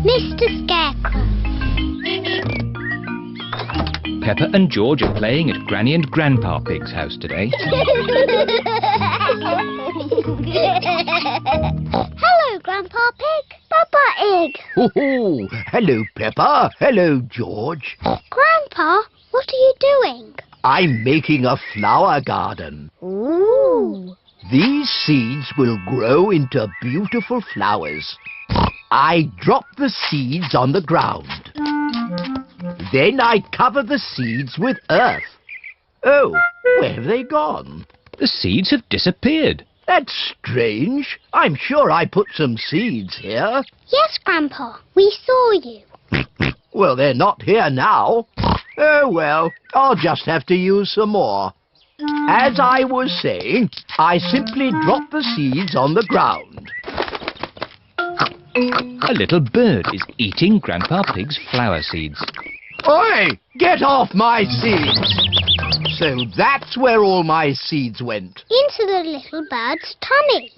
Mr. Scarecrow. Peppa and George are playing at Granny and Grandpa Pig's house today. Hello, Grandpa Pig. Peppa Egg. Oh, hello, Peppa. Hello, George. Grandpa, what are you doing? I'm making a flower garden. Ooh. These seeds will grow into beautiful flowers. I drop the seeds on the ground. Then I cover the seeds with earth. Oh, where have they gone? The seeds have disappeared. That's strange. I'm sure I put some seeds here. Yes, Grandpa, we saw you. Well, they're not here now. Oh, well, I'll just have to use some more. As I was saying, I simply drop the seeds on the ground. A little bird is eating Grandpa Pig's flower seeds. Oi! Get off my seeds! So that's where all my seeds went. Into the little bird's tummy.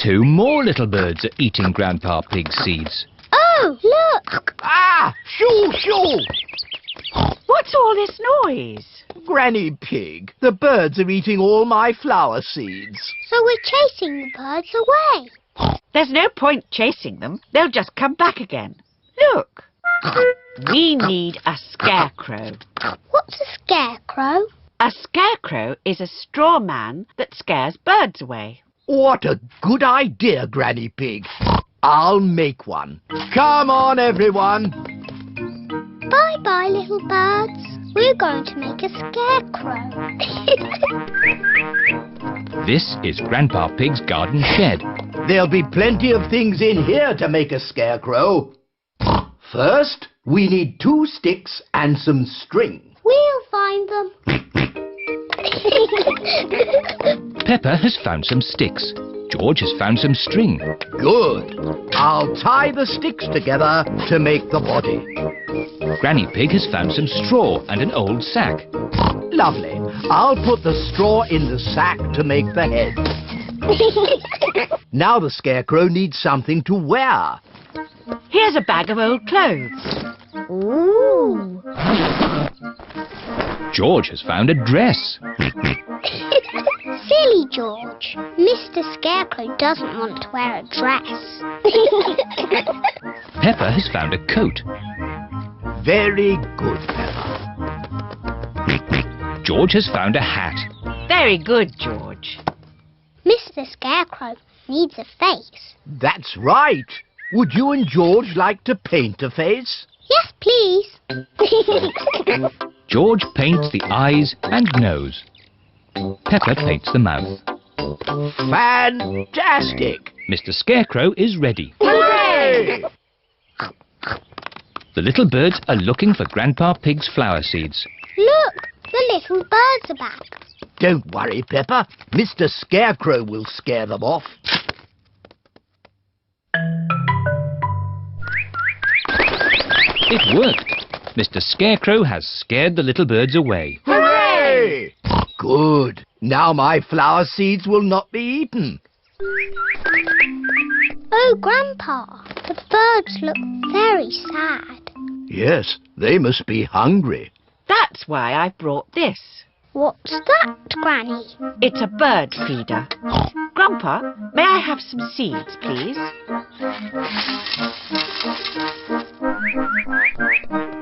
2 more little birds are eating Grandpa Pig's seeds. Oh, look! Ah! Shoo, shoo! What's all this noise? Granny Pig, the birds are eating all my flower seeds. So we're chasing the birds away. There's no point chasing them. They'll just come back again. Look. We need a scarecrow. What's a scarecrow? A scarecrow is a straw man that scares birds away. What a good idea, Granny Pig. I'll make one. Come on, everyone. Bye-bye, little birds. We're going to make a scarecrow. This is Grandpa Pig's garden shed. There'll be plenty of things in here to make a scarecrow. First, we need 2 sticks and some string. We'll find them. Peppa has found some sticks. George has found some string. Good. I'll tie the sticks together to make the body. Granny Pig has found some straw and an old sack. Lovely. I'll put the straw in the sack to make the head. Now the scarecrow needs something to wear. Here's a bag of old clothes. Ooh. George has found a dress. Silly George. Mr. Scarecrow doesn't want to wear a dress. Peppa has found a coat. Very good, Peppa. George has found a hat. Very good, George. Mr. Scarecrow needs a face. That's right. Would you and George like to paint a face? Yes, please. George paints the eyes and nose. Peppa paints the mouth. Fantastic! Mr. Scarecrow is ready. Hooray! The little birds are looking for Grandpa Pig's flower seeds. Look, the little birds are back. Don't worry, Peppa. Mr. Scarecrow will scare them off. It worked. Mr. Scarecrow has scared the little birds away. Hooray! Good. Now my flower seeds will not be eaten. Oh, Grandpa, the birds look very sad. Yes, they must be hungry. That's why I've brought this. What's that, Granny? It's a bird feeder. Grandpa, may I have some seeds, please?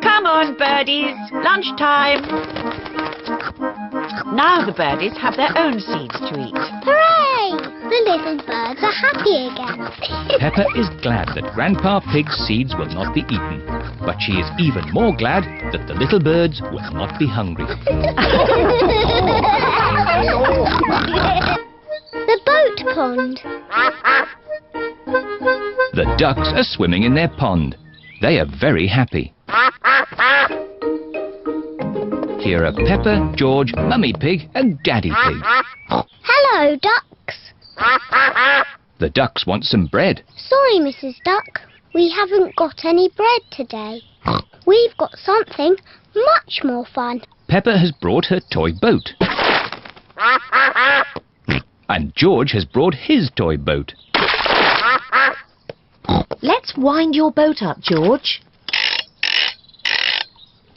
Come on, birdies. Lunchtime. Now the birdies have their own seeds to eat. Hooray! The little birds are happy again. Peppa is glad that Grandpa Pig's seeds will not be eaten. But she is even more glad that the little birds will not be hungry. The boat pond. The ducks are swimming in their pond. They are very happy. Here are Peppa, George, Mummy Pig and Daddy Pig. Hello, ducks. The ducks want some bread. Sorry, Mrs. Duck. We haven't got any bread today. We've got something much more fun. Peppa has brought her toy boat. And George has brought his toy boat. Let's wind your boat up, George.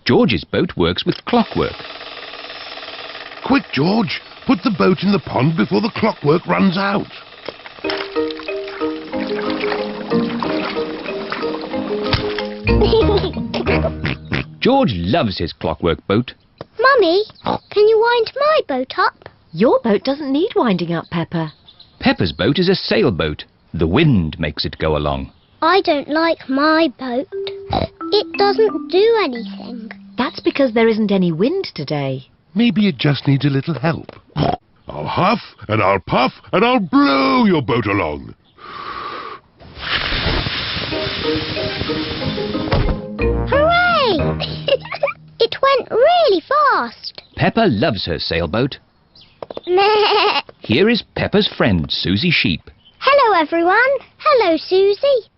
George's boat works with clockwork. Quick, George. Put the boat in the pond before the clockwork runs out. George loves his clockwork boat. Mummy, can you wind my boat up? Your boat doesn't need winding up, Peppa. Peppa's boat is a sailboat. The wind makes it go along. I don't like my boat. It doesn't do anything. That's because there isn't any wind today. Maybe it just needs a little help. I'll huff and I'll puff and I'll blow your boat along. Hooray! It went really fast. Peppa loves her sailboat. Meh. Here is Peppa's friend, Susie Sheep. Hello, everyone. Hello, Susie.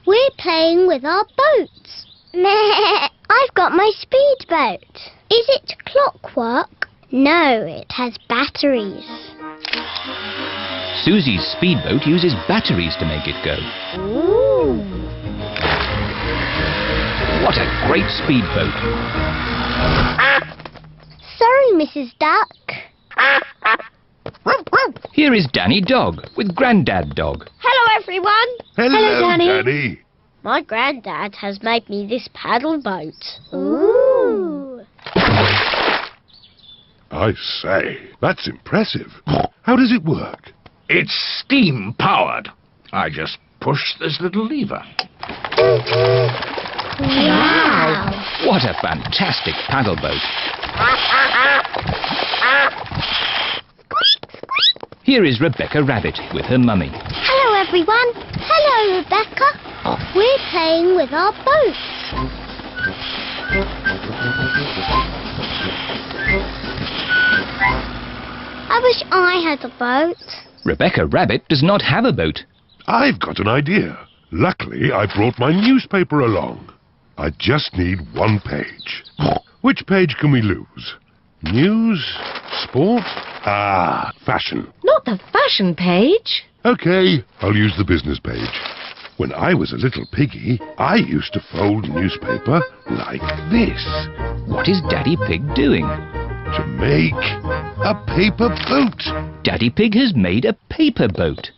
We're playing with our boats. Meh. I've got my speedboat. Is it clockwork? No, it has batteries. Susie's speedboat uses batteries to make it go. Ooh. What a great speedboat. Sorry, Mrs. Duck. Here is Danny Dog with Grandad Dog. Hello, everyone. Hello, Danny. Danny. My granddad has made me this paddle boat. Ooh. I say, that's impressive. How does it work? It's steam-powered. I just push this little lever. Wow. What a fantastic paddle boat. Here is Rebecca Rabbit with her mummy. Hello, everyone. Hello, Rebecca. We're playing with our boats. I wish I had a boat. Rebecca Rabbit does not have a boat. I've got an idea. Luckily, I brought my newspaper along. I just need one page. Which page can we lose? News? Sport? Ah, fashion. Not the fashion page. OK, I'll use the business page. When I was a little piggy, I used to fold newspaper like this What is Daddy Pig doing? to make a paper boat. Daddy Pig has made a paper boat.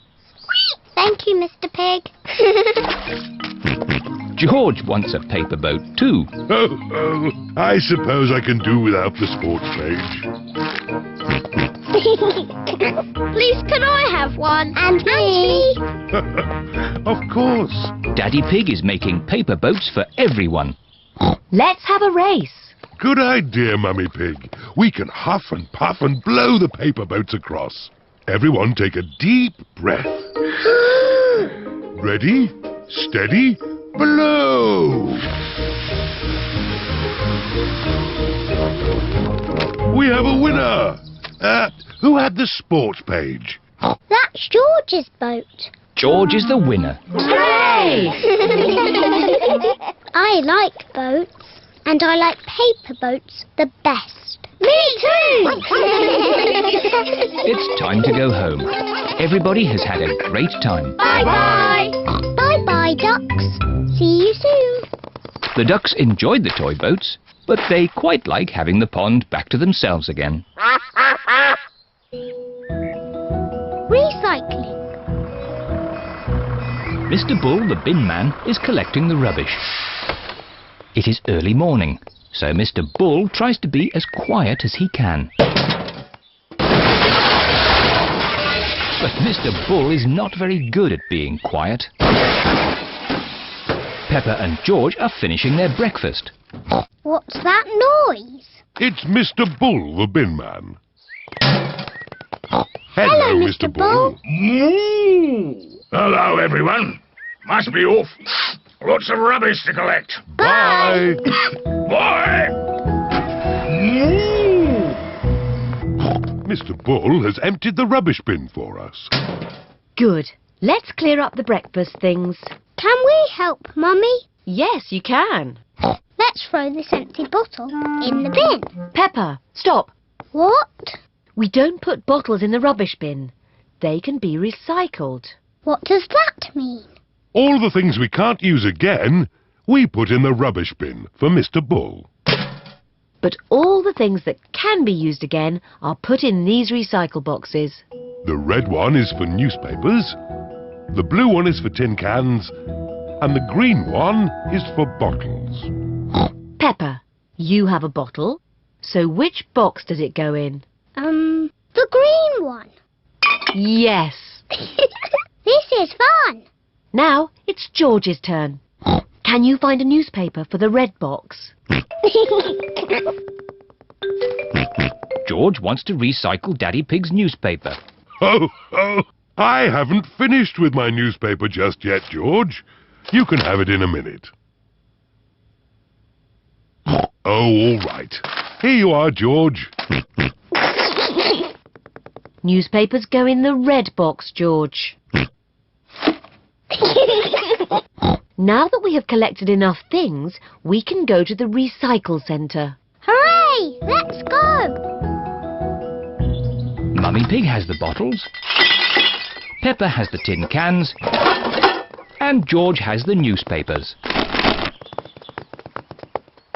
Thank you, Mr. Pig. George wants a paper boat too. Oh, I suppose I can do without the sports page. Please, can I have one? And me. Of course. Daddy Pig is making paper boats for everyone. Let's have a race. Good idea, Mummy Pig. We can huff and puff and blow the paper boats across. Everyone take a deep breath. Ready, steady, blow! We have a winner! Who had the sports page? That's George's boat. George is the winner. Hooray! I like boats, and I like paper boats the best. Me too! It's time to go home. Everybody has had a great time. Bye-bye. Bye-bye, ducks. See you soon. The ducks enjoyed the toy boats, but they quite like having the pond back to themselves again. Recycling. Mr. Bull, the bin man, is collecting the rubbish. It is early morning, so Mr. Bull tries to be as quiet as he can. But Mr. Bull is not very good at being quiet. Peppa and George are finishing their breakfast. What's that noise? It's Mr. Bull, the bin man. Hello, Mr. Bull. Hello, everyone. Must be off. Lots of rubbish to collect. Bye. Bye. Mr. Bull has emptied the rubbish bin for us. Good. Let's clear up the breakfast things. Can we help, Mummy? Yes, you can. Let's throw this empty bottle in the bin. Peppa, stop. What? We don't put bottles in the rubbish bin. They can be recycled. What does that mean? All the things we can't use again, we put in the rubbish bin for Mr. Bull. But all the things that can be used again are put in these recycle boxes. The red one is for newspapers, the blue one is for tin cans, and the green one is for bottles. Peppa, you have a bottle, so which box does it go in? The green one. Yes. This is fun. Now it's George's turn. Can you find a newspaper for the red box? George wants to recycle Daddy Pig's newspaper. Oh, I haven't finished with my newspaper just yet, George. You can have it in a minute. Oh, all right. Here you are, George. Newspapers go in the red box, George. Now that we have collected enough things, we can go to the recycle centre. Hooray! Let's go. Mummy Pig has the bottles, Peppa has the tin cans, and George has the newspapers.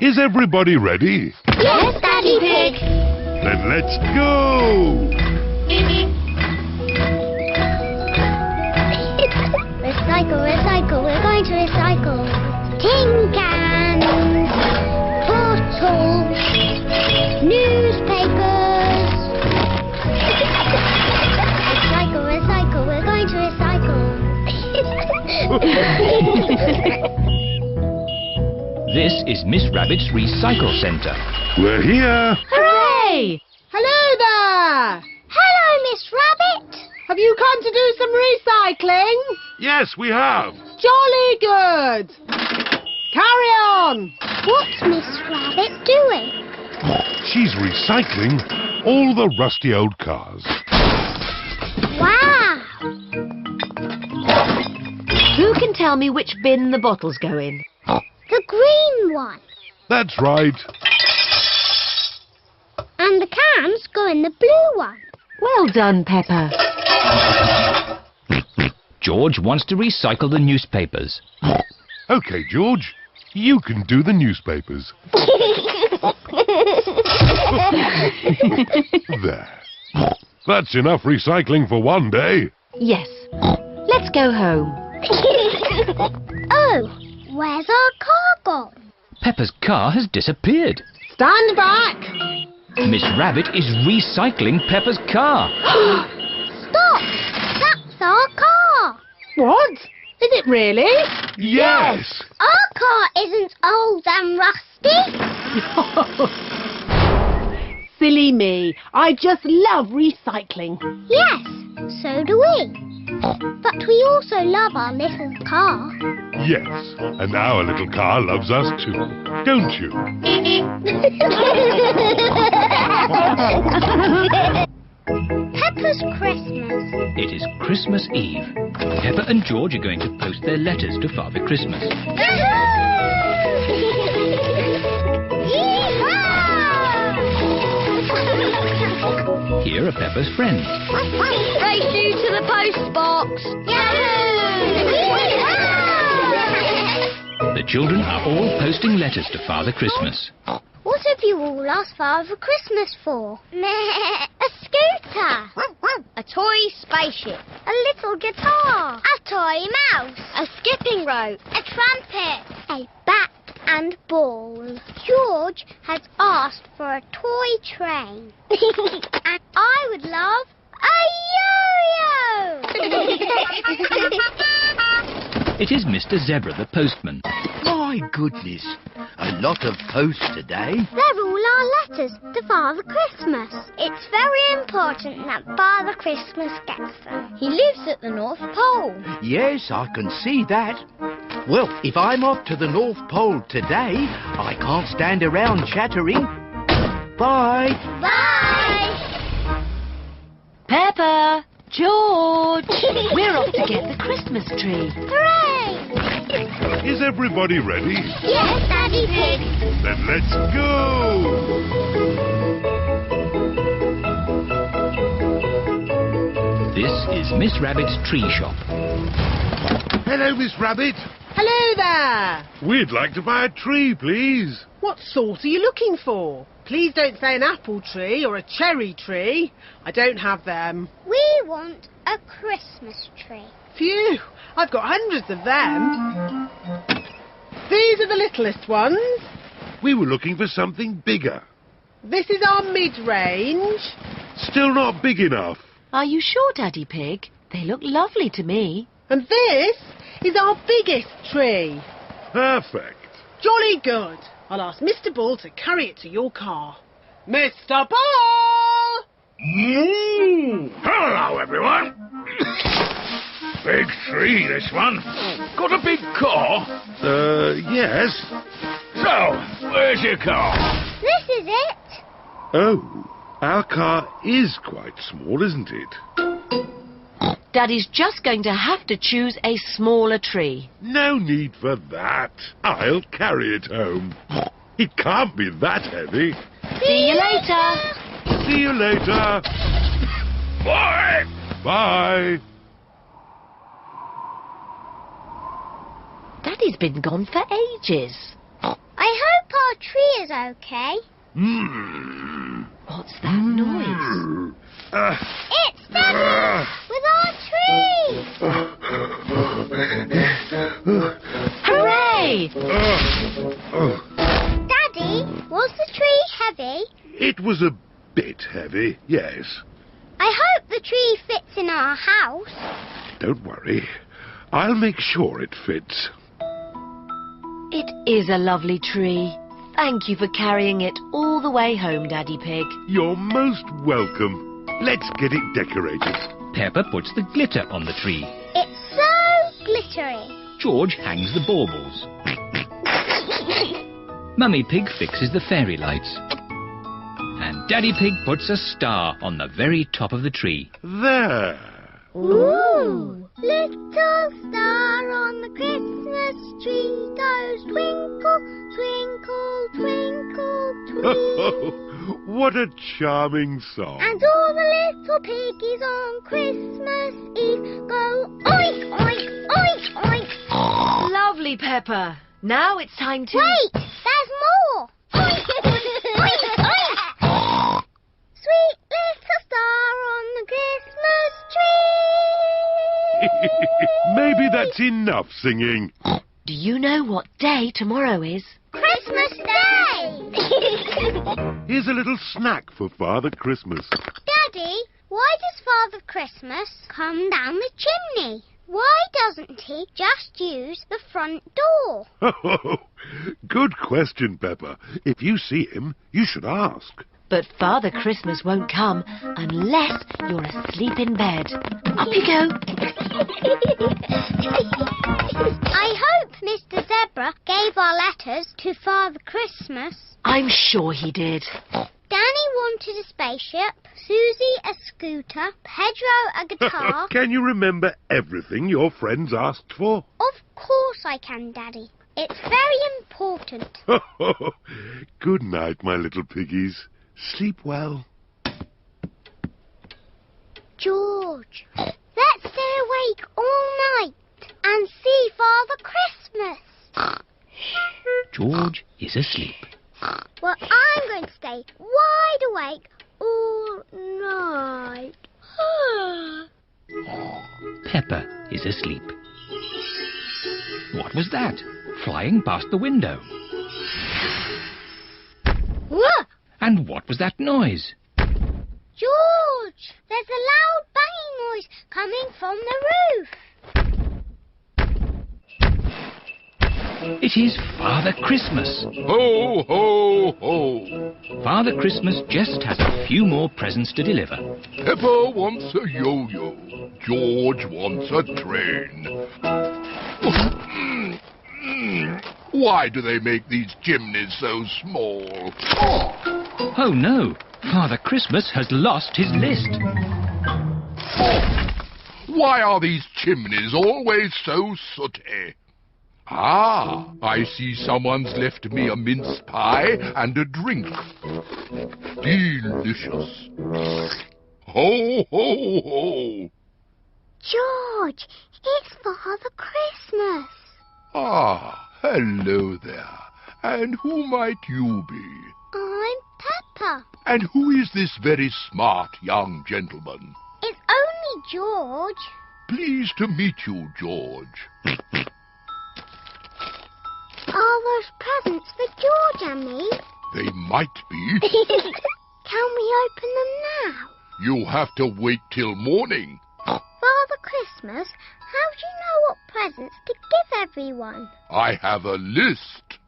Is everybody ready? Yes, Daddy Pig. Then let's go! Recycle, recycle, we're going to recycle. Tin cans, bottles, newspapers. Recycle, recycle, we're going to recycle. This is Miss Rabbit's recycle centre. We're here. Hooray! Hello there! Hello, Miss Rabbit. Have you come to do some recycling? Yes, we have. Jolly good! Carry on! What's Miss Rabbit doing? She's recycling all the rusty old cars. Wow! Who can tell me which bin the bottles go in? The green one. That's right. And the cans go in the blue one. Well done, Peppa. George wants to recycle the newspapers. OK, George, you can do the newspapers. There. That's enough recycling for one day. Yes. Let's go home. Oh, where's our car gone? Peppa's car has disappeared. Stand back! Miss Rabbit is recycling Peppa's car. Stop! That's our car. What? Is it really? Yes! Our car isn't old and rusty. Silly me. I just love recycling. Yes, so do we. But we also love our little car. Yes, and our little car loves us too, don't you? Peppa's Christmas. It is Christmas Eve. Peppa and George are going to post their letters to Father Christmas. Yeehaw! Here are Peppa's friends. Race you to the post box. Yahoo! The children are all posting letters to Father Christmas. What have you all asked Father Christmas for? A scooter. A toy spaceship. A little guitar. A toy mouse. A skipping rope. A trumpet. A bat and ball. George has asked for a toy train. And I would love a yo-yo. It is Mr. Zebra, the postman. My goodness, a lot of post today. They're all our letters to Father Christmas. It's very important that Father Christmas gets them. He lives at the North Pole. Yes, I can see that. Well, if I'm off to the North Pole today, I can't stand around chattering. Bye. Bye! Peppa! George! We're off to get the Christmas tree. Hooray! Is everybody ready? Yes, Daddy Pig. Then let's go! This is Miss Rabbit's tree shop. Hello, Miss Rabbit. Hello there. We'd like to buy a tree, please. What sort are you looking for? Please don't say an apple tree or a cherry tree. I don't have them. We want a Christmas tree. Phew, I've got hundreds of them. These are the littlest ones. We were looking for something bigger. This is our mid-range. Still not big enough. Are you sure, Daddy Pig? They look lovely to me. And this is our biggest tree. Perfect. Jolly good. I'll ask Mr. Bull to carry it to your car. Mr. Bull! Hello, everyone. Big tree, this one. Got a big car? Yes. So, where's your car? This is it. Oh, our car is quite small, isn't it? Daddy's just going to have to choose a smaller tree. No need for that. I'll carry it home. It can't be that heavy. See you later. See you later. Bye. Bye. Daddy's been gone for ages. I hope our tree is okay. What's that noise? It's Daddy with our tree. Hooray! Daddy, was the tree heavy? It was a bit heavy, yes. I hope the tree fits in our house. Don't worry. I'll make sure it fits. It is a lovely tree. Thank you for carrying it all the way home, Daddy Pig. You're most welcome. Let's get it decorated. Peppa puts the glitter on the tree. It's so glittery. George hangs the baubles. Mummy Pig fixes the fairy lights. And Daddy Pig puts a star on the very top of the tree. There. Ooh! Little star on the Christmas tree goes twinkle, twinkle, twinkle, twinkle. What a charming song. And all the little piggies on Christmas Eve go oink, oink, oink, oink. Lovely, Peppa. Now it's time to... Wait, there's more. Oink, oink, oink. Sweet little star on the Christmas tree. Maybe that's enough singing. Do you know what day tomorrow is? Christmas Day. Here's a little snack for Father Christmas. Daddy, why does Father Christmas come down the chimney? Why doesn't he just use the front door? Good question, Peppa. If you see him, you should ask. But Father Christmas won't come unless you're asleep in bed. Up you go. I hope Mr. Zebra gave our letters to Father Christmas. I'm sure he did. Danny wanted a spaceship, Susie a scooter, Pedro a guitar. Can you remember everything your friends asked for? Of course I can, Daddy. It's very important. Good night, my little piggies. Sleep well. George, let's stay awake all night and see Father Christmas. George is asleep. Well, I'm going to stay wide awake all night. Peppa is asleep. What was that? Flying past the window. Whoa! And what was that noise? George, there's a loud banging noise coming from the roof. It is Father Christmas. Ho, ho, ho. Father Christmas just has a few more presents to deliver. Peppa wants a yo-yo. George wants a train. Why do they make these chimneys so small? Oh no! Father Christmas has lost his list. Why are these chimneys always so sooty? Ah, I see someone's left me a mince pie and a drink. Delicious. Ho, ho, ho. George, it's Father Christmas. Ah, hello there. And who might you be? I'm Peppa. And who is this very smart young gentleman? It's only George. Pleased to meet you, George. Are those presents for George and me? They might be. Can we open them now? You have to wait till morning. Father Christmas, how do you know what presents to give everyone? I have a list,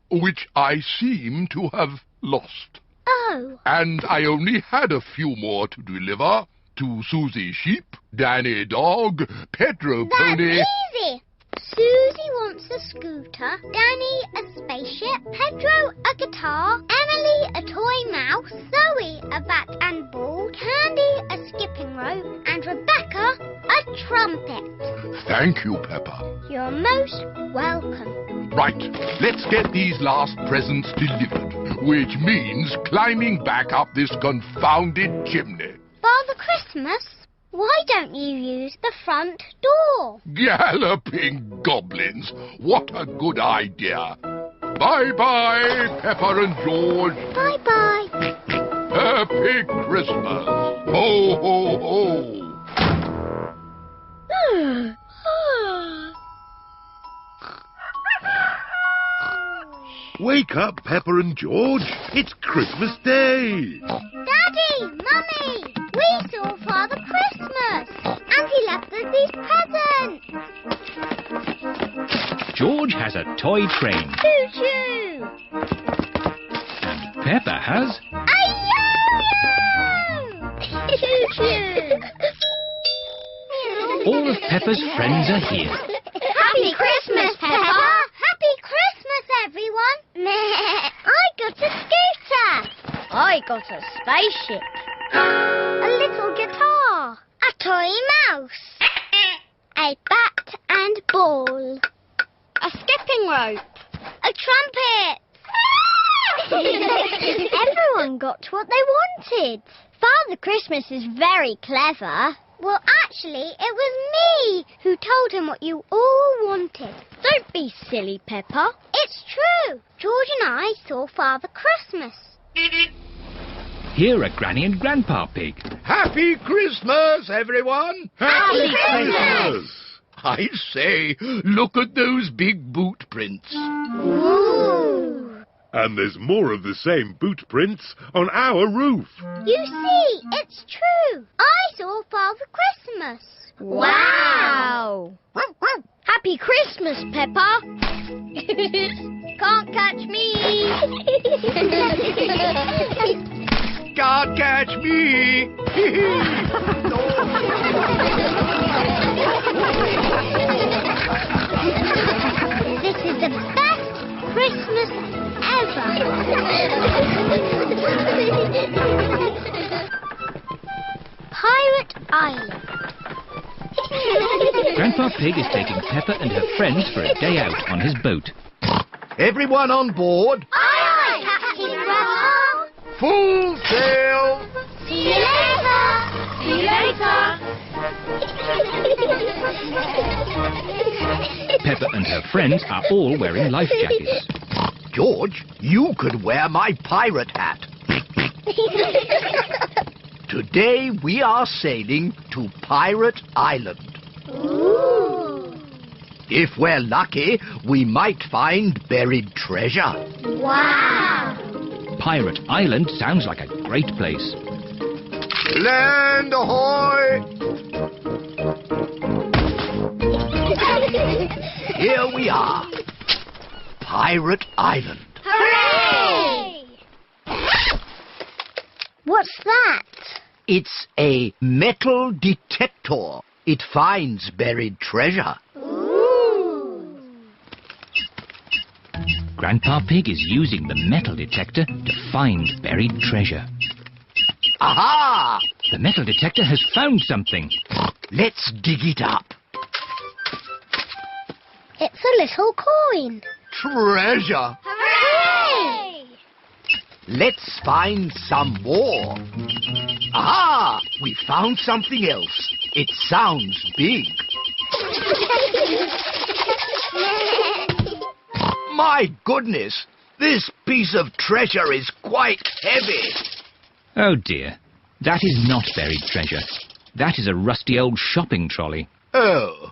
which I seem to have lost. Oh. And I only had a few more to deliver to Susie Sheep, Danny Dog, Pedro Pony. That's easy. Susie wants a scooter, Danny a spaceship, Pedro a guitar, Emily a toy mouse, Zoe a bat and ball, Candy a skipping rope, and Rebecca a trumpet. Thank you, Peppa. You're most welcome. Right, let's get these last presents delivered, which means climbing back up this confounded chimney. Father Christmas, why don't you use the front door? Galloping goblins! What a good idea! Bye-bye, Peppa and George. Bye-bye. Happy Christmas! Ho, ho, ho! Wake up, Peppa and George. It's Christmas Day. Daddy, Mummy, we saw Father Christmas, and he left us these presents. George has a toy train. Choo-choo. And Peppa has... A yo-yo! Choo-choo. All of Peppa's friends are here. Happy Christmas, Peppa! Happy Christmas, everyone! I got a scooter. I got a spaceship. A little guitar. A toy mouse. A bat and ball. A skipping rope. A trumpet. Everyone got what they wanted. Father Christmas is very clever. Well, actually, it was me who told him what you all wanted. Don't be silly, Peppa. It's true. George and I saw Father Christmas. Here are Granny and Grandpa Pig. Happy Christmas, everyone! Happy Christmas! I say, look at those big boot prints. Ooh. And there's more of the same boot prints on our roof. You see, it's true. I saw Father Christmas. Wow! Happy Christmas, Peppa. Can't catch me. Can't catch me! This is the best Christmas ever. Pirate Island. Grandpa Pig is taking Peppa and her friends for a day out on his boat. Everyone on board? Aye, Captain Grandpa. Full sail! See you later. See you later. Peppa and her friends are all wearing life jackets. George, you could wear my pirate hat. Today we are sailing to Pirate Island. Ooh. If we're lucky, we might find buried treasure. Wow. Pirate Island sounds like a great place. Land ahoy! Here we are. Pirate Island. Hooray! What's that? It's a metal detector. It finds buried treasure. Ooh. Grandpa Pig is using the metal detector to find buried treasure. Aha! The metal detector has found something. Let's dig it up. It's a little coin. Treasure! Hooray! Let's find some more. Aha! We found something else. It sounds big. My goodness, this piece of treasure is quite heavy. Oh dear, that is not buried treasure. That is a rusty old shopping trolley. Oh.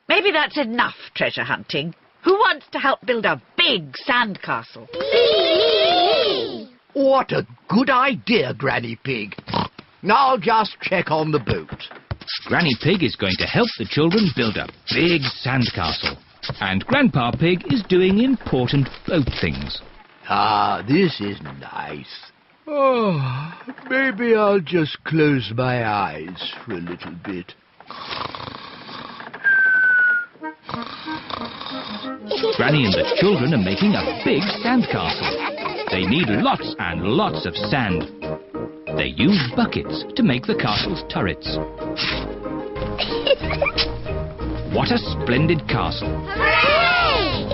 Maybe that's enough treasure hunting. Who wants to help build a big sandcastle? Me! What a good idea, Granny Pig. I'll just check on the boat. Granny Pig is going to help the children build a big sandcastle. And Grandpa Pig is doing important boat things. Ah, this is nice. Oh, maybe I'll just close my eyes for a little bit. Granny and the children are making a big sandcastle. They need lots and lots of sand. They use buckets to make the castle's turrets. What a splendid castle. Hooray!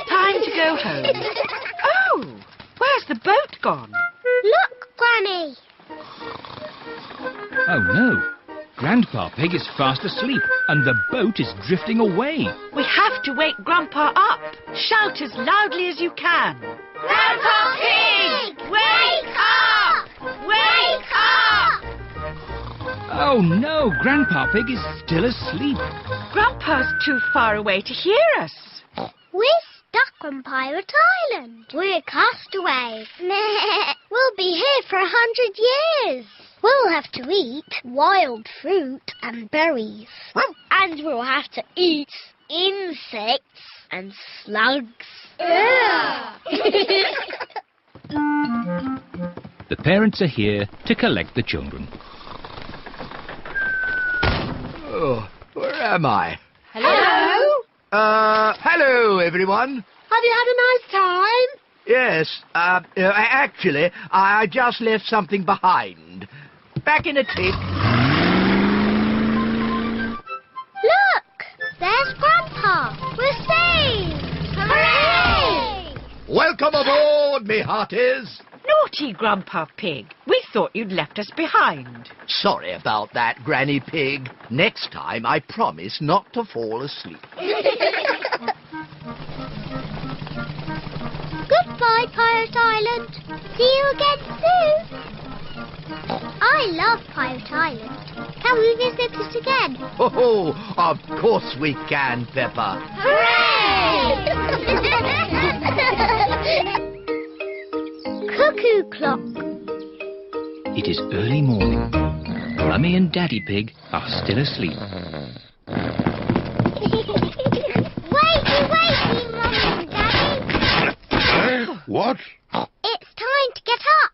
Time to go home. Oh, where's the boat gone? Look, Granny. Oh no, Grandpa Pig is fast asleep and the boat is drifting away. We have to wake Grandpa up. Shout as loudly as you can. Grandpa Pig! Wake up! Wake up! Oh no, Grandpa Pig is still asleep. Grandpa's too far away to hear us. We're stuck on Pirate Island. We're castaways. We'll be here for 100 years. We'll have to eat wild fruit and berries. And we'll have to eat insects and slugs. The parents are here to collect the children. Oh, where am I? Hello? Hello, everyone. Have you had a nice time? Yes, actually, I just left something behind. Back in a tick. Look! There's Grandpa. We're saved! Hooray! Welcome aboard, me hearties. Naughty Grandpa Pig. We thought you'd left us behind. Sorry about that, Granny Pig. Next time, I promise not to fall asleep. Goodbye, Pirate Island. See you again soon. I love Pirate Island. Can we visit it again? Oh, of course we can, Peppa. Hooray! Cuckoo clock. It is early morning. Mummy and Daddy Pig are still asleep. Wakey, Mummy and Daddy. What? It's time to get up.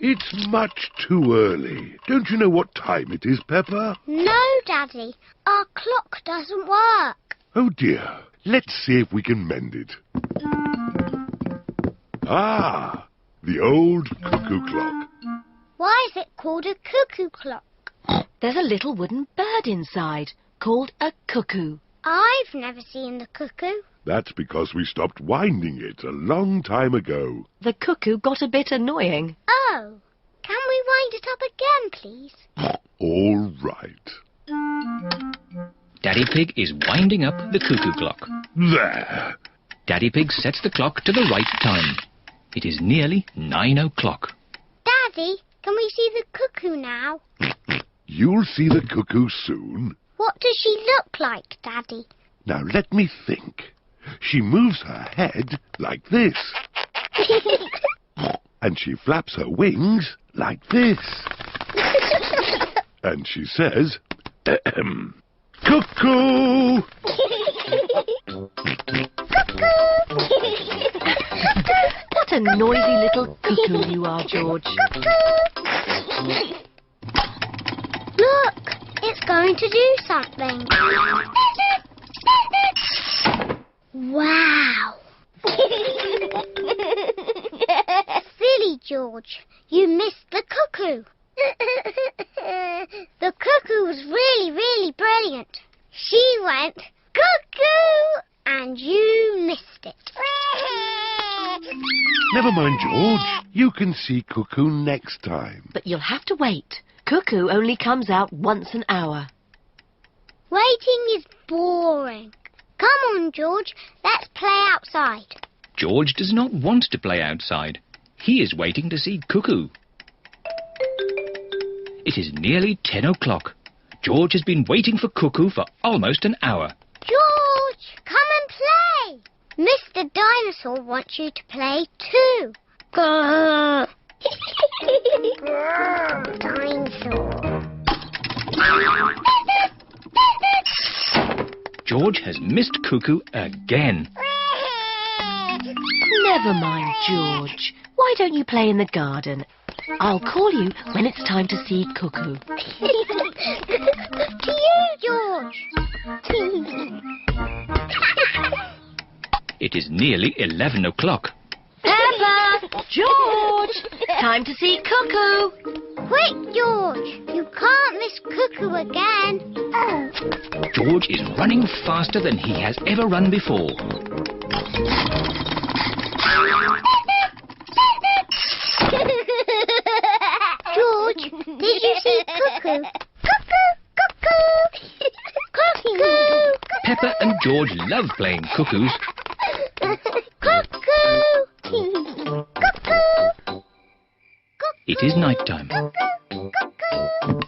It's much too early. Don't you know what time it is, Peppa? No, Daddy. Our clock doesn't work. Oh dear. Let's see if we can mend it. Ah, the old cuckoo clock. Why is it called a cuckoo clock? There's a little wooden bird inside called a cuckoo. I've never seen the cuckoo. That's because we stopped winding it a long time ago. The cuckoo got a bit annoying. Oh, can we wind it up again, please? All right. Daddy Pig is winding up the cuckoo clock. There. Daddy Pig sets the clock to the right time. It is nearly 9 o'clock. Daddy, can we see the cuckoo now? You'll see the cuckoo soon. What does she look like, Daddy? Now let me think. She moves her head like this. And she flaps her wings like this. And she says, cuckoo! What a noisy little cuckoo you are, George. Look, it's going to do something. Wow. Silly George, you missed the cuckoo. The cuckoo was really, really brilliant. She went cuckoo and you missed it. Never mind, George. You can see cuckoo next time. But you'll have to wait. Cuckoo only comes out once an hour. Waiting is boring. Come on, George. Let's play outside. George does not want to play outside. He is waiting to see Cuckoo. It is nearly 10 o'clock. George has been waiting for Cuckoo for almost an hour. George, come and play. Mr. Dinosaur wants you to play too. Grrr. Grrr, dinosaur. George has missed Cuckoo again. Never mind, George. Why don't you play in the garden? I'll call you when it's time to see Cuckoo. To you, George. It is nearly 11 o'clock. Peppa! George! Time to see Cuckoo. Quick, George. You can't miss Cuckoo again. George is running faster than he has ever run before. George, did you see Cuckoo? Cuckoo, cuckoo, cuckoo. Peppa and George love playing cuckoos. Cuckoo, cuckoo. It is night time.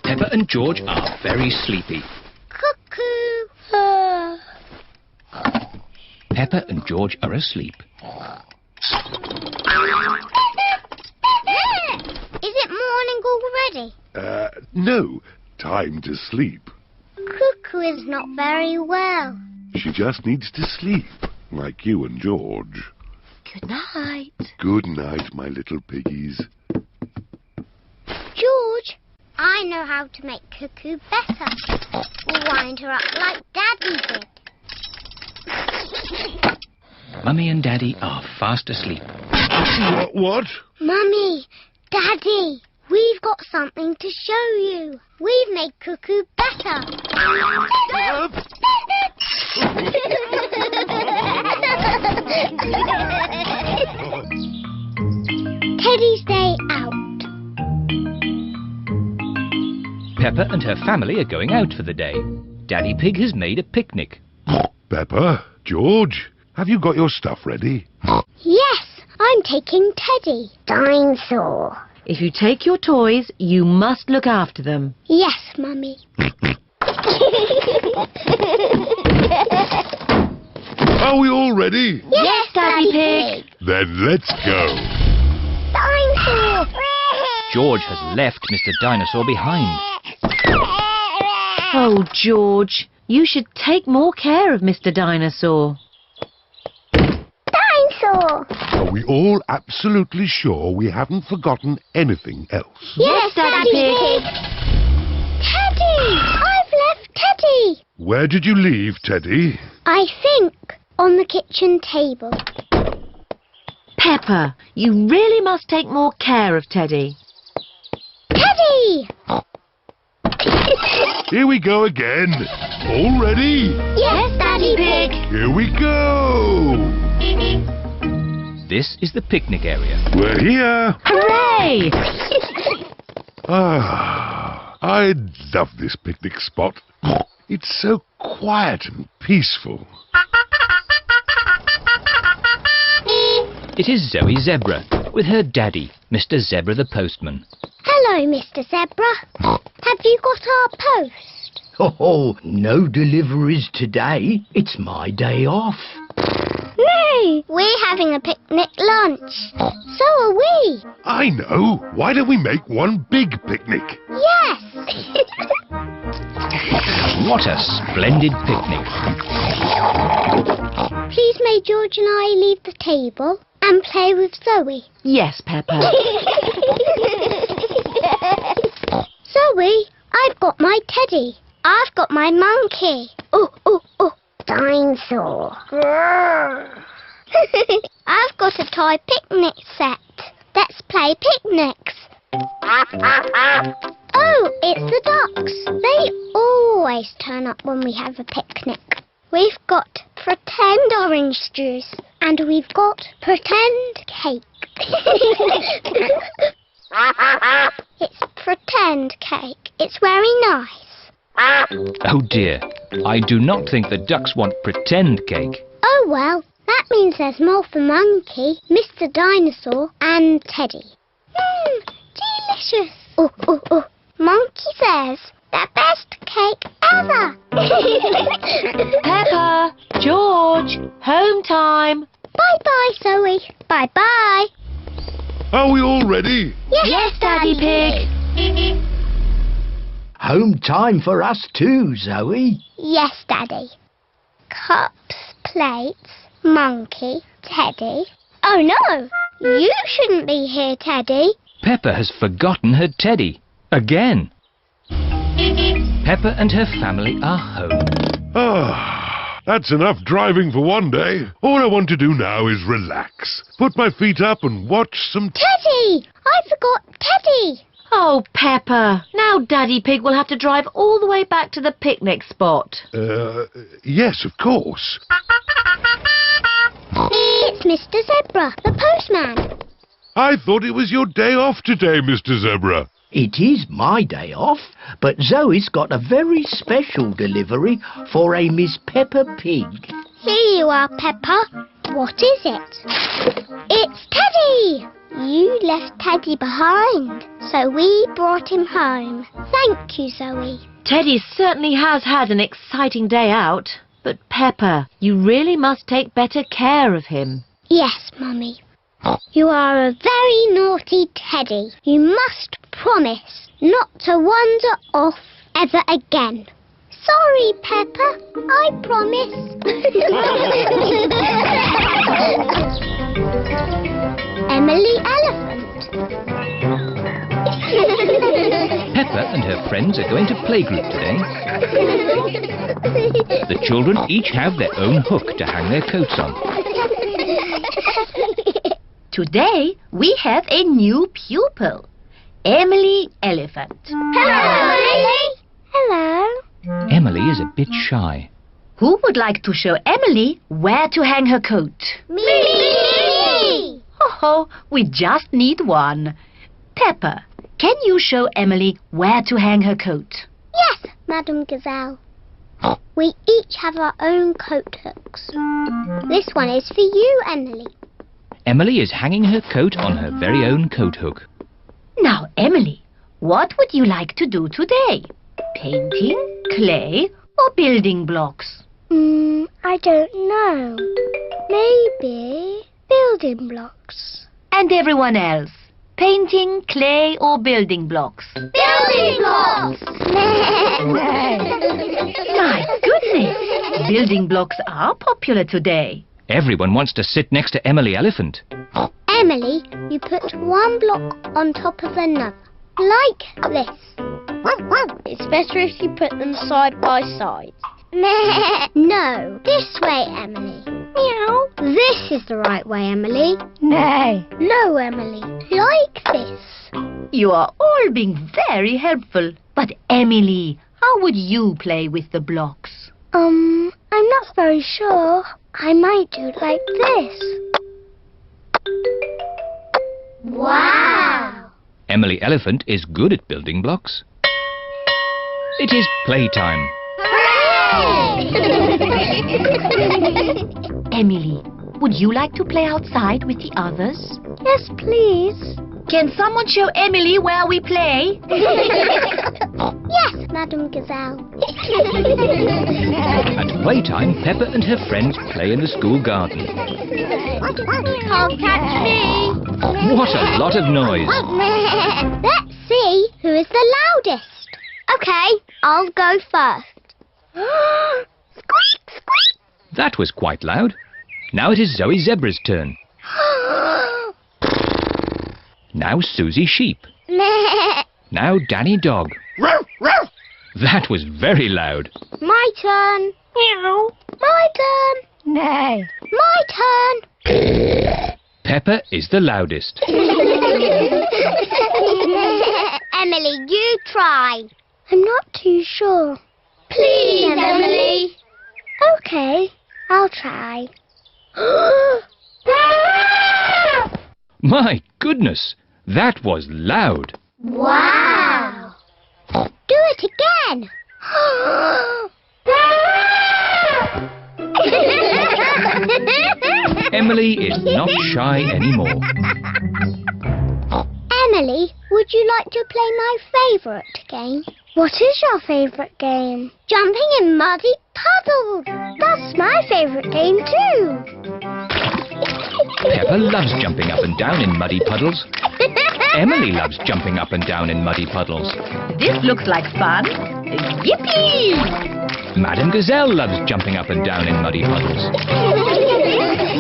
Peppa and George are very sleepy. Cuckoo. Peppa and George are asleep. Is it morning already? No. Time to sleep. Cuckoo is not very well. She just needs to sleep, like you and George. Good night. Good night, my little piggies. George, I know how to make Cuckoo better. Wind her up like Daddy did. Mummy and Daddy are fast asleep. What? Mummy, Daddy, we've got something to show you. We've made Cuckoo better. Teddy's day out. Peppa and her family are going out for the day. Daddy Pig has made a picnic. Peppa, George, have you got your stuff ready? Yes, I'm taking Teddy. Dinosaur. If you take your toys, you must look after them. Yes, Mummy. Are we all ready? Yes, Daddy Pig. Then let's go. Dinosaur. George has left Mr. Dinosaur behind. Oh, George, you should take more care of Mr. Dinosaur. Dinosaur. Are we all absolutely sure we haven't forgotten anything else? Yes, Daddy Pig. Teddy! I've left Teddy. Where did you leave Teddy? I think on the kitchen table. Peppa, you really must take more care of Teddy. Teddy! Here we go again. All ready? Yes, Daddy Pig. Here we go. This is the picnic area. We're here. Hooray! I love this picnic spot. It's so quiet and peaceful. It is Zoe Zebra with her daddy, Mr. Zebra the postman. Hello, Mr. Zebra. Have you got our post? Oh, no deliveries today. It's my day off. No, we're having a picnic lunch. So are we. I know. Why don't we make one big picnic? Yes. What a splendid picnic. Please may George and I leave the table and play with Zoe. Yes, Peppa. Zoe, I've got my teddy. I've got my monkey. Oh, oh, oh. Dinosaur. I've got a toy picnic set. Let's play picnics. Oh, it's the ducks. They always turn up when we have a picnic. We've got pretend orange juice and we've got pretend cake. It's pretend cake. It's very nice. Oh dear, I do not think the ducks want pretend cake. Oh well, that means there's more for Monkey, Mr. Dinosaur and Teddy. Delicious. Oh, oh, oh. Monkey says, the best cake ever. Peppa, George, home time. Bye-bye, Zoe. Bye-bye. Are we all ready? Yes, Daddy Pig. Home time for us too, Zoe. Yes, Daddy. Cups, plates, Monkey, Teddy. Oh no, you shouldn't be here, Teddy. Peppa has forgotten her teddy. Again. Peppa and her family are home. Ah, that's enough driving for one day. All I want to do now is relax. Put my feet up and watch some... Teddy! I forgot Teddy. Oh, Peppa. Now Daddy Pig will have to drive all the way back to the picnic spot. Yes, of course. It's Mr. Zebra, the postman. I thought it was your day off today, Mr. Zebra. It is my day off, but Zoe's got a very special delivery for a Miss Peppa Pig. Here you are, Peppa. What is it? It's Teddy. You left Teddy behind, so we brought him home. Thank you, Zoe. Teddy certainly has had an exciting day out. But Peppa, you really must take better care of him. Yes, Mummy. You are a very naughty Teddy. You must promise not to wander off ever again. Sorry, Peppa. I promise. Emily Elephant. Peppa and her friends are going to playgroup today. The children each have their own hook to hang their coats on. Today we have a new pupil, Emily Elephant. Hello, Emily. Hello. Emily is a bit shy. Who would like to show Emily where to hang her coat? Me! Oh, we just need one. Peppa, can you show Emily where to hang her coat? Yes, Madam Gazelle. We each have our own coat hooks. This one is for you, Emily. Emily is hanging her coat on her very own coat hook. Now, Emily, what would you like to do today? Painting, clay, or building blocks? I don't know. Maybe building blocks. And everyone else? Painting, clay, or building blocks? Building blocks! My goodness! Building blocks are popular today. Everyone wants to sit next to Emily Elephant. Emily, you put one block on top of another, like this. It's better if you put them side by side. No, this way, Emily. Meow. This is the right way, Emily. Nay. No, Emily, like this. You are all being very helpful. But Emily, how would you play with the blocks? I'm not very sure. I might do it like this. Wow! Emily Elephant is good at building blocks. It is playtime. Emily, would you like to play outside with the others? Yes, please. Can someone show Emily where we play? Yes, Madam Gazelle. At playtime, Peppa and her friends play in the school garden. Can't catch me. What a lot of noise. Let's see who is the loudest. Okay, I'll go first. Squeak, squeak. That was quite loud. Now it is Zoe Zebra's turn. Now Susie Sheep. Now Danny Dog. That was very loud. My turn. Meow. My turn. Nay. My turn. Peppa is the loudest. Emily, you try. I'm not too sure. Please, Emily. Okay, I'll try. My goodness, That was loud. Wow! Do it again. Emily is not shy anymore. Emily, would you like to play my favourite game? What is your favourite game? Jumping in muddy puddles. That's my favourite game too. Peppa loves jumping up and down in muddy puddles. Emily loves jumping up and down in muddy puddles. This looks like fun. Yippee! Madame Gazelle loves jumping up and down in muddy puddles.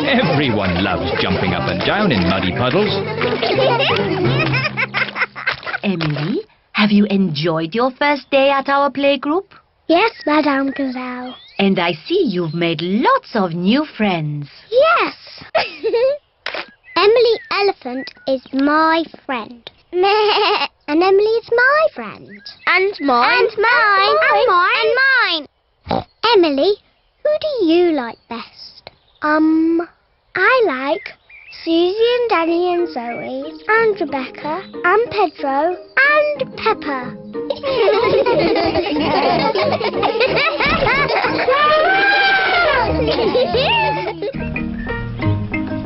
Everyone loves jumping up and down in muddy puddles. Emily, have you enjoyed your first day at our playgroup? Yes, Madame Gazelle. And I see you've made lots of new friends. Yes. Emily Elephant is my friend. And Emily is my friend. And mine. And mine. And mine. And mine. Emily, who do you like best? I like Susie and Danny and Zoe and Rebecca and Pedro and Peppa.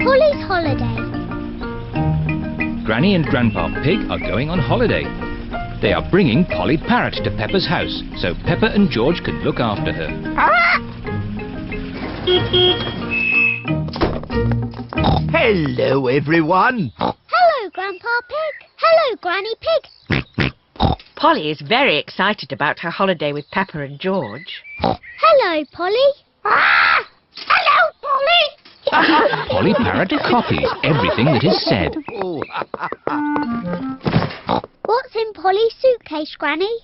Polly's holiday. Granny and Grandpa Pig are going on holiday. They are bringing Polly Parrot to Peppa's house so Peppa and George can look after her. Hello, everyone. Hello, Grandpa Pig. Hello, Granny Pig. Polly is very excited about her holiday with Peppa and George. Hello, Polly. Hello, Polly. Polly Parrot copies everything that is said. What's in Polly's suitcase, Granny?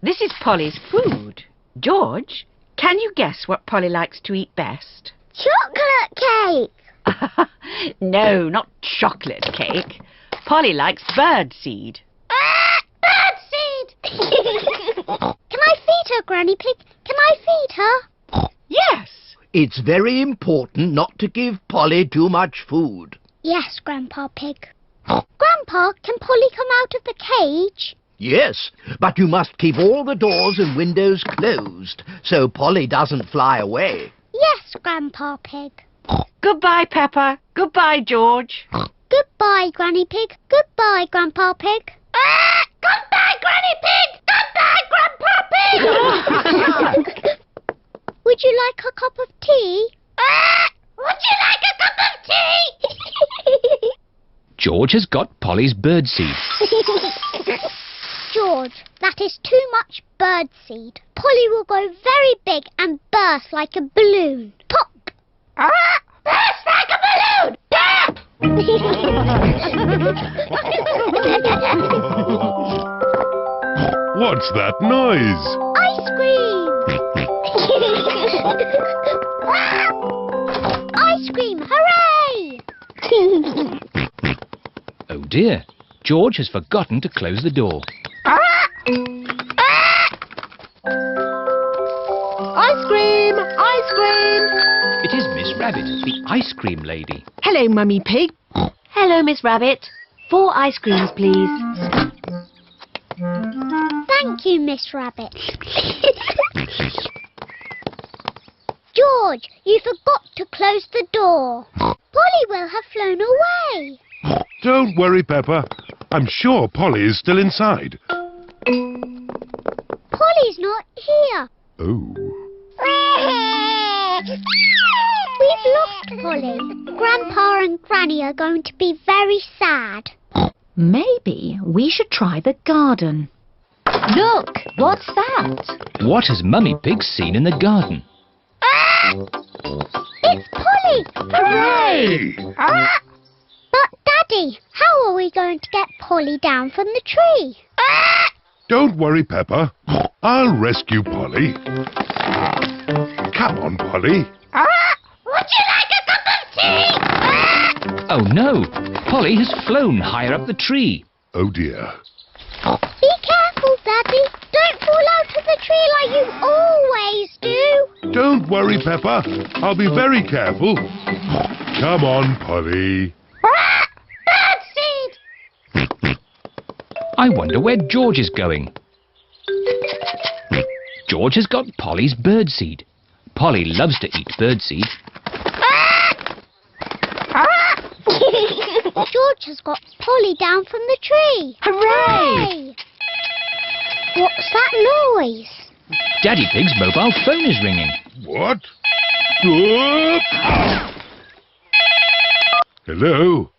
This is Polly's food. George, can you guess what Polly likes to eat best? Chocolate cake. No, not chocolate cake. Polly likes birdseed. Birdseed. Can I feed her, Granny Pig? Can I feed her? Yes. It's very important not to give Polly too much food. Yes, Grandpa Pig. Grandpa, can Polly come out of the cage? Yes, but you must keep all the doors and windows closed so Polly doesn't fly away. Yes, Grandpa Pig. Goodbye, Peppa. Goodbye, George. Goodbye, Granny Pig. Goodbye, Grandpa Pig. Goodbye, Granny Pig. Goodbye, Grandpa Pig. Would you like a cup of tea? Would you like a cup of tea? George has got Polly's birdseed. George, that is too much birdseed. Polly will go very big and burst like a balloon. Pop! Burst like a balloon! Pop! What's that noise? Ice cream! Ice cream, hooray! Oh dear, George has forgotten to close the door. Ice cream! Ice cream! It is Miss Rabbit, the ice cream lady. Hello, Mummy Pig. Hello, Miss Rabbit. 4 ice creams, please. Thank you, Miss Rabbit. George, you forgot to close the door. Polly will have flown away. Don't worry, Peppa. I'm sure Polly is still inside. Polly's not here. Oh. We've lost Polly. Grandpa and Granny are going to be very sad. Maybe we should try the garden. Look, what's that? What has Mummy Pig seen in the garden? It's Polly! Hooray! But, Daddy, how are we going to get Polly down from the tree? Don't worry, Peppa. I'll rescue Polly. Come on, Polly. Would you like a cup of tea? Oh no, Polly has flown higher up the tree. Oh dear. Be careful, Daddy. Don't fall out of the tree like you always do. Don't worry, Peppa. I'll be very careful. Come on, Polly. Birdseed! I wonder where George is going. George has got Polly's birdseed. Polly loves to eat birdseed. George has got Polly down from the tree. Hooray! What's that noise? Daddy Pig's mobile phone is ringing. What? Oh! Hello?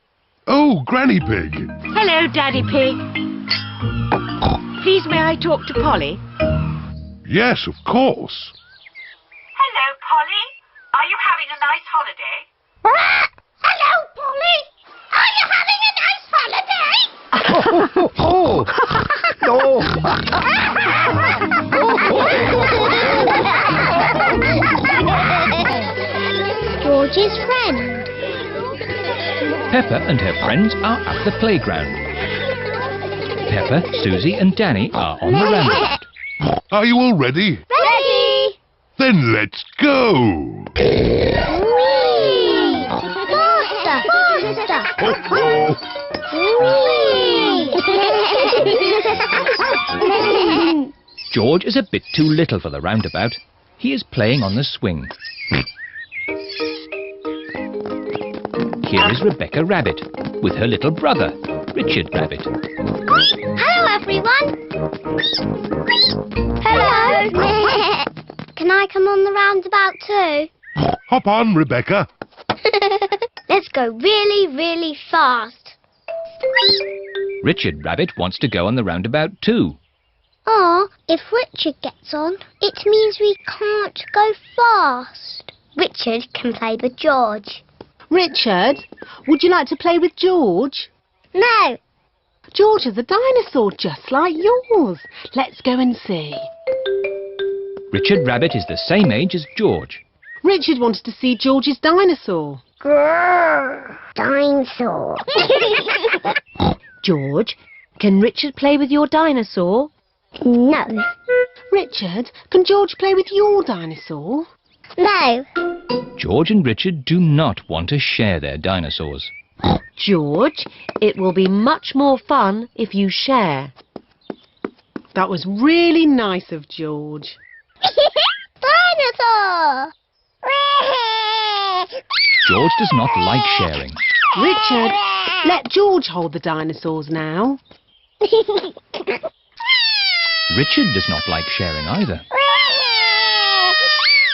Oh, Granny Pig. Hello, Daddy Pig. Please, may I talk to Polly? Yes, of course. Hello, Polly. Are you having a nice holiday? Hello, Polly. Are you having a nice holiday? Oh, George's friend. Peppa and her friends are at the playground. Peppa, Susie and Danny are on the roundabout. Are you all ready? Ready? Then let's go. Whee! Faster, faster. Whee! George is a bit too little for the roundabout. He is playing on the swing. Here is Rebecca Rabbit with her little brother, Richard Rabbit. Hello, everyone. Hello. Can I come on the roundabout too? Hop on, Rebecca. Let's go really, really fast. Richard Rabbit wants to go on the roundabout too. If Richard gets on, it means we can't go fast. Richard can play with George. Richard, would you like to play with George? No. George is a dinosaur just like yours. Let's go and see. Richard Rabbit is the same age as George. Richard wanted to see George's dinosaur. Grrr, dinosaur. George, can Richard play with your dinosaur? No. Richard, can George play with your dinosaur? No. George and Richard do not want to share their dinosaurs. George, it will be much more fun if you share. That was really nice of George. Dinosaur. George does not like sharing. Richard, let George hold the dinosaurs now. Richard does not like sharing either.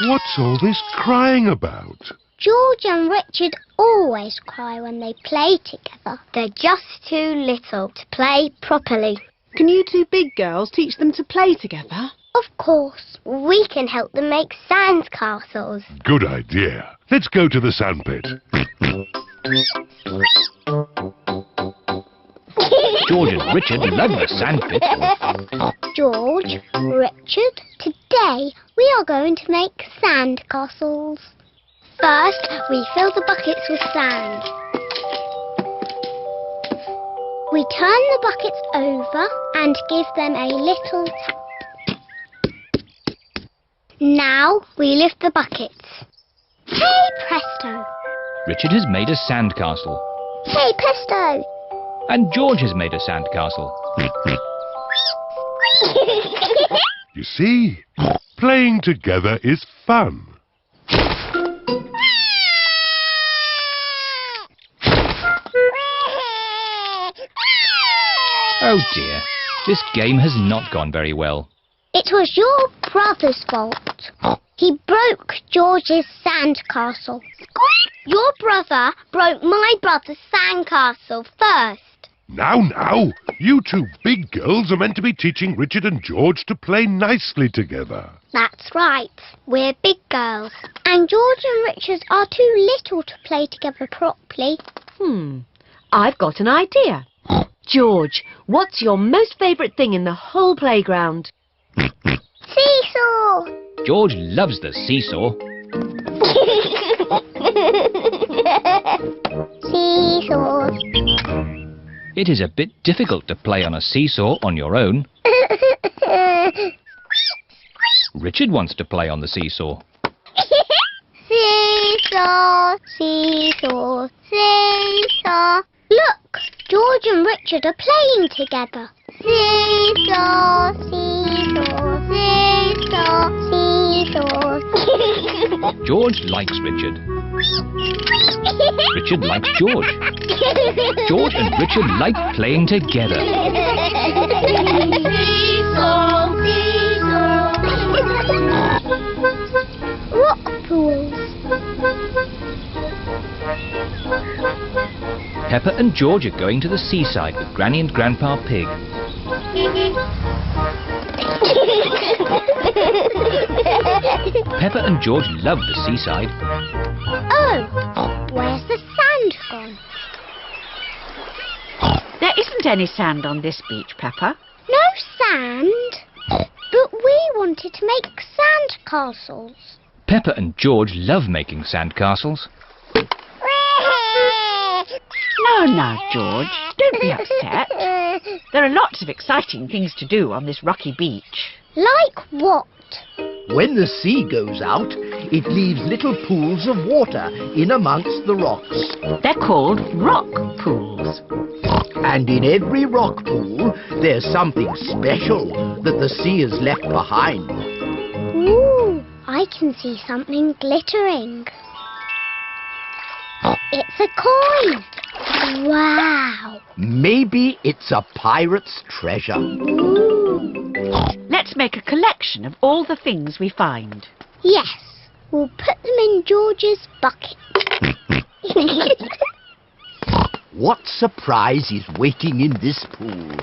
What's all this crying about? George and Richard always cry when they play together. They're just too little to play properly. Can you two big girls teach them to play together? Of course, we can help them make sand castles. Good idea. Let's go to the sandpit. George and Richard love the sandpit. George, Richard, today we are going to make sand castles. First, we fill the buckets with sand. We turn the buckets over and give them a little tap. Now we lift the buckets. Hey presto! Richard has made a sandcastle. Hey presto! And George has made a sandcastle. You see, playing together is fun. Oh dear, this game has not gone very well. It was your brother's fault. He broke George's sandcastle. Your brother broke my brother's sandcastle first. Now, you two big girls are meant to be teaching Richard and George to play nicely together. That's right. We're big girls. And George and Richard are too little to play together properly. I've got an idea. George, what's your most favourite thing in the whole playground? Seesaw! George loves the seesaw. Seesaw. It is a bit difficult to play on a seesaw on your own. Richard wants to play on the seesaw. Seesaw, seesaw, seesaw. Look, George and Richard are playing together. Seesaw, seesaw, seesaw, seesaw. George likes Richard. Richard likes George. George and Richard like playing together. Seesaw, seesaw. Rock pools. Peppa and George are going to the seaside with Granny and Grandpa Pig. Peppa and George love the seaside. Oh, where's the sand gone? There isn't any sand on this beach, Peppa. No sand? But we wanted to make sand castles. Peppa and George love making sand castles. Now, George, don't be upset. There are lots of exciting things to do on this rocky beach. Like what? When the sea goes out, it leaves little pools of water in amongst the rocks. They're called rock pools. And in every rock pool, there's something special that the sea has left behind. Ooh, I can see something glittering. It's a coin. Wow. Maybe it's a pirate's treasure. Ooh. Let's make a collection of all the things we find. Yes, we'll put them in George's bucket. What surprise is waiting in this pool?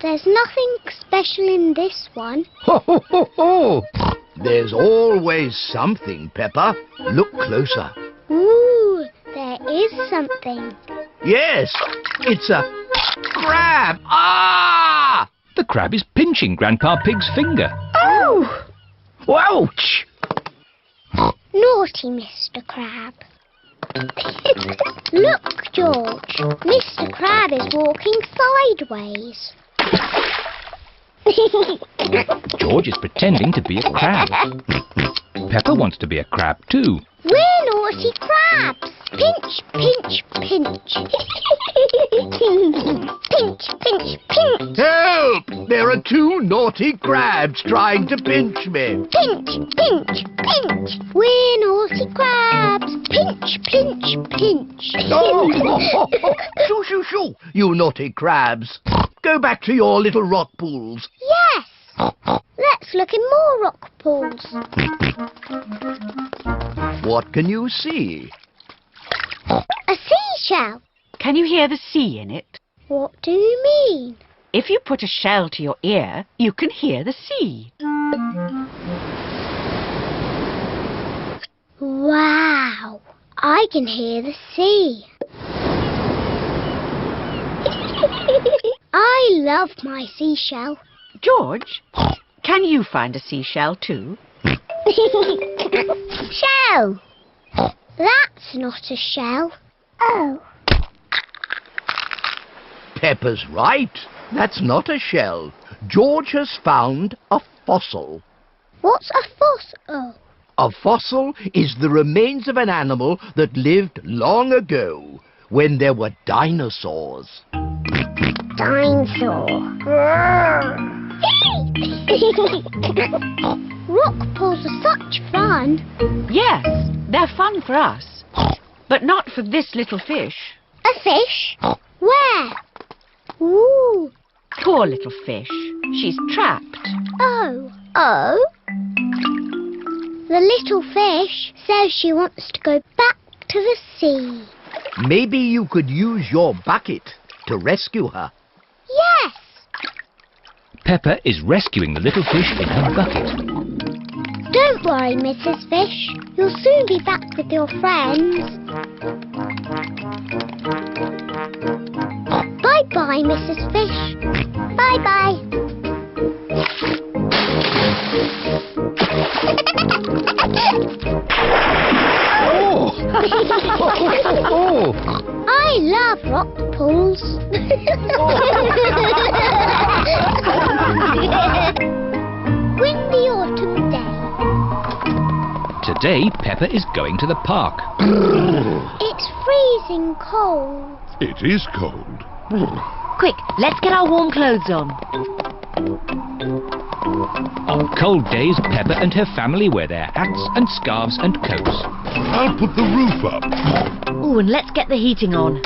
There's nothing special in this one. Ho, ho, ho, ho! There's always something, Peppa. Look closer. Ooh, there is something. Yes, it's a crab. Ah! The crab is pinching Grandpa Pig's finger. Oh! Ouch! Naughty Mr. Crab. Look, George. Mr. Crab is walking sideways. George is pretending to be a crab. Peppa wants to be a crab too. We're naughty crabs. Pinch, pinch, pinch. Pinch, pinch, pinch. Help! There are two naughty crabs trying to pinch me. Pinch, pinch, pinch. We're naughty crabs. Pinch, pinch, pinch. Oh! Shoo, shoo, shoo, you naughty crabs. Go back to your little rock pools. Yes. Let's look in more rock pools. What can you see? A seashell. Can you hear the sea in it? What do you mean? If you put a shell to your ear, you can hear the sea. Wow. I can hear the sea. I love my seashell. George, can you find a seashell too? Shell. That's not a shell. Oh. Peppa's right. That's not a shell. George has found a fossil. What's a fossil? A fossil is the remains of an animal that lived long ago, when there were dinosaurs. Dinosaur. Rock pools are such fun. Yes, they're fun for us, but not for this little fish. A fish? Where? Ooh. Poor little fish. She's trapped. Oh. Oh? The little fish says she wants to go back to the sea. Maybe you could use your bucket to rescue her. Yes. Peppa is rescuing the little fish in her bucket. Don't worry, Mrs. Fish. You'll soon be back with your friends. Bye-bye, Mrs. Fish. Bye-bye. Oh! I love rock pools. Windy autumn day. Today, Peppa is going to the park. It's freezing cold. It is cold. Quick, let's get our warm clothes on. On cold days, Peppa and her family wear their hats and scarves and coats. I'll put the roof up. Oh, and let's get the heating on.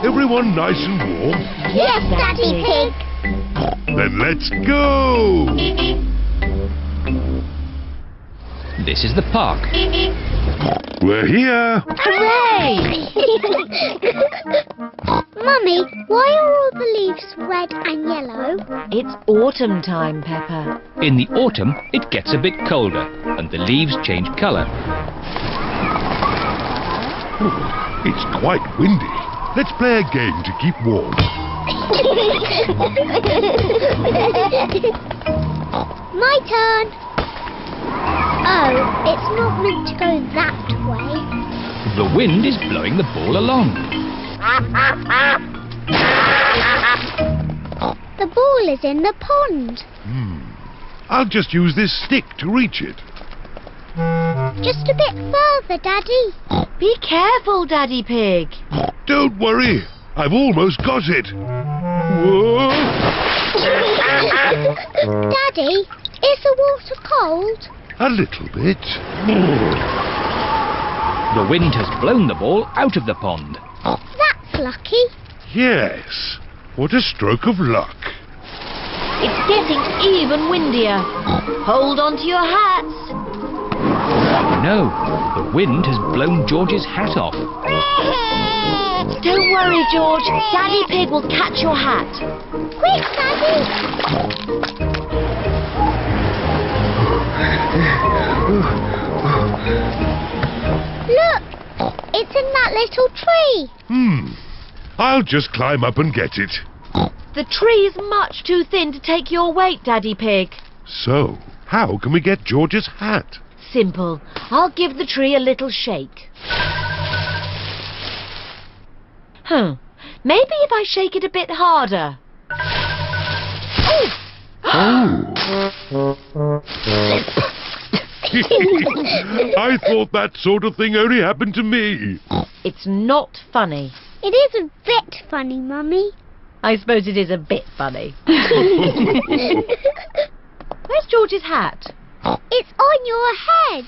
Everyone nice and warm? Yes, Daddy Pig. Then let's go! This is the park. We're here. Hooray! Mummy, why are all the leaves red and yellow? It's autumn time, Peppa. In the autumn, it gets a bit colder and the leaves change colour. It's quite windy. Let's play a game to keep warm. My turn. Oh, it's not meant to go that way. The wind is blowing the ball along. The ball is in the pond. I'll just use this stick to reach it. Just a bit further, Daddy. Be careful, Daddy Pig. Don't worry. I've almost got it. Whoa! Daddy, is the water cold? A little bit. The wind has blown the ball out of the pond. That's lucky. Yes. What a stroke of luck. It's getting even windier. Hold on to your hats. No, the wind has blown George's hat off. Don't worry, George. Daddy Pig will catch your hat. Quick, Daddy. Look, it's in that little tree. I'll just climb up and get it. The tree is much too thin to take your weight, Daddy Pig. So, how can we get George's hat? Simple. I'll give the tree a little shake. Maybe if I shake it a bit harder. I thought that sort of thing only happened to me. It's not funny. It is a bit funny, Mummy. I suppose it is a bit funny. Where's George's hat? It's on your head.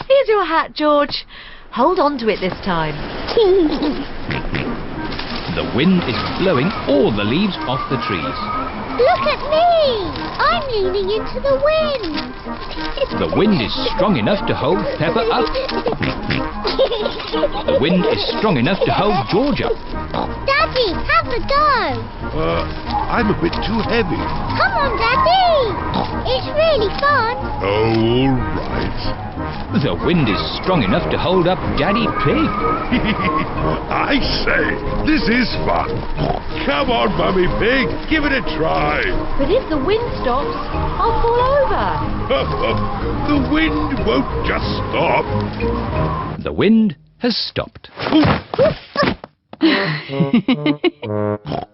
Here's your hat, George. Hold on to it this time. The wind is blowing all the leaves off the trees. Look at me. I'm leaning into the wind. The wind is strong enough to hold Peppa up. The wind is strong enough to hold George up. Daddy, have a go. I'm a bit too heavy. Come on, Daddy. It's really fun. Oh, all right. The wind is strong enough to hold up Daddy Pig. I say, this is fun. Come on, Mummy Pig, give it a try. But if the wind stops, I'll fall over. The wind won't just stop. The wind has stopped.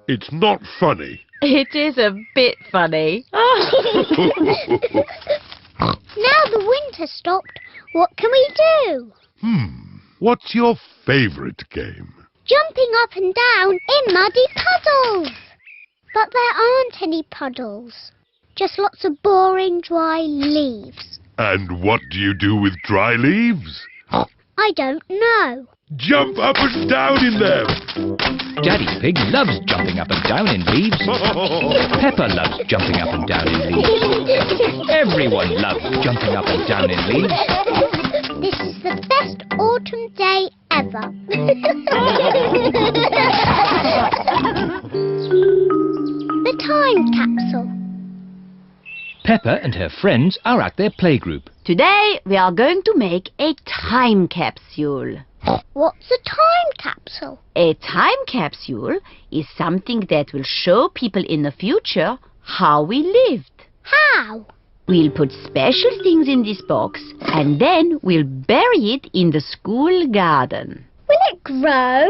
It's not funny. It is a bit funny. Now the wind has stopped. What can we do? What's your favourite game? Jumping up and down in muddy puddles. But there aren't any puddles. Just lots of boring dry leaves. And what do you do with dry leaves? I don't know. Jump up and down in them. Daddy Pig loves jumping up and down in leaves. Peppa loves jumping up and down in leaves. Everyone loves jumping up and down in leaves. This is the best autumn day ever. The time capsule. Peppa and her friends are at their playgroup. Today we are going to make a time capsule. What's a time capsule? A time capsule is something that will show people in the future how we lived. How? We'll put special things in this box and then we'll bury it in the school garden. Will it grow?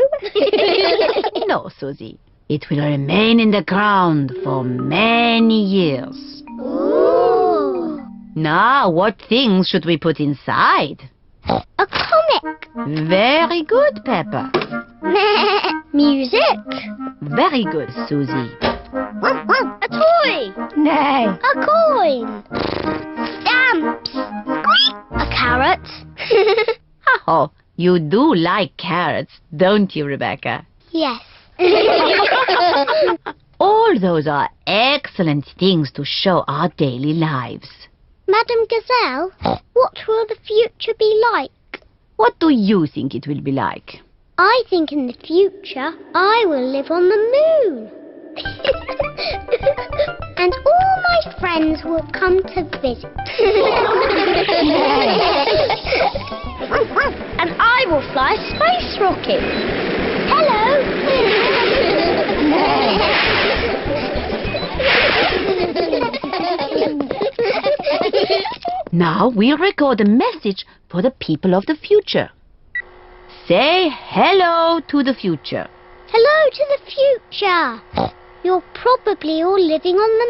No, Susie. It will remain in the ground for many years. Ooh. Now, what things should we put inside? A comic. Very good, Peppa. Music. Very good, Susie. A toy. Nay. A coin. Stamps. A carrot. Oh, you do like carrots, don't you, Rebecca? Yes. All those are excellent things to show our daily lives. Madam Gazelle, what will the future be like? What do you think it will be like? I think in the future I will live on the moon. And all my friends will come to visit. And I will fly a space rocket. Hello. Now we'll record a message for the people of the future. Say hello to the future. Hello to the future. You're probably all living on the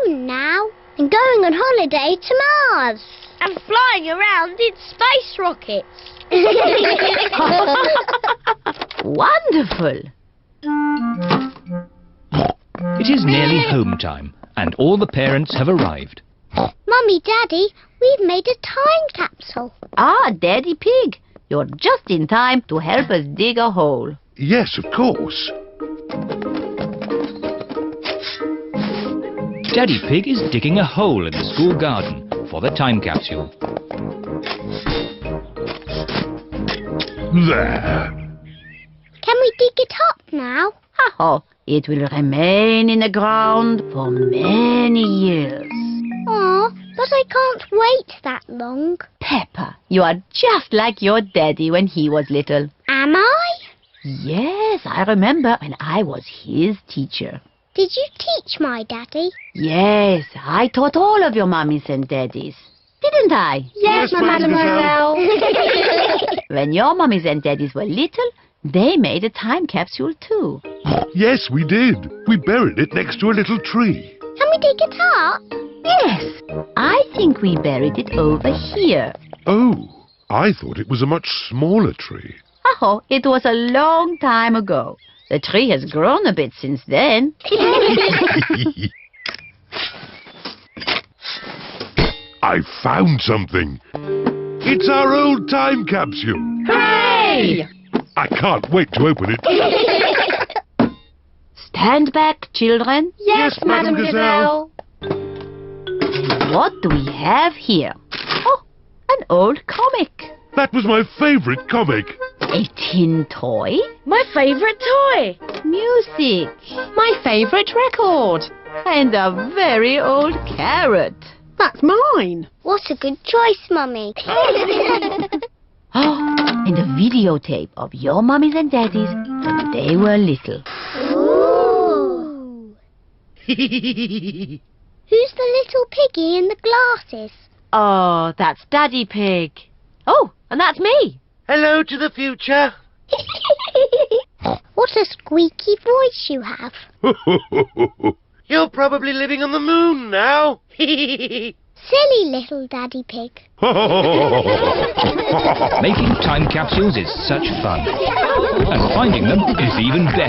moon now and going on holiday to Mars and flying around in space rockets. Wonderful. It is nearly home time, and all the parents have arrived. Mummy, Daddy, we've made a time capsule. Ah, Daddy Pig, you're just in time to help us dig a hole. Yes, of course. Daddy Pig is digging a hole in the school garden for the time capsule. There. Can we dig it up now? Oh, it will remain in the ground for many years. Aw, but I can't wait that long. Peppa, you are just like your daddy when he was little. Am I? Yes, I remember when I was his teacher. Did you teach my daddy? Yes, I taught all of your mummies and daddies. Didn't I? Yes, Mademoiselle. When your mummies and daddies were little, they made a time capsule too. Yes, we did. We buried it next to a little tree. Can we dig it up? Yes, I think we buried it over here. Oh, I thought it was a much smaller tree. Oh, it was a long time ago. The tree has grown a bit since then. I found something. It's our old time capsule. Hooray! I can't wait to open it. Stand back, children. Yes, Madam Gazelle. What do we have here? Oh, an old comic. That was my favorite comic. A tin toy. My favourite toy. Music. My favourite record. And a very old carrot. That's mine. What a good choice, Mummy. Oh, and a videotape of your mummies and daddies when they were little. Ooh. Who's the little piggy in the glasses? Oh, that's Daddy Pig. Oh, and that's me. Hello to the future. What a squeaky voice you have. You're probably living on the moon now. Silly little Daddy Pig. Making time capsules is such fun. And finding them is even better.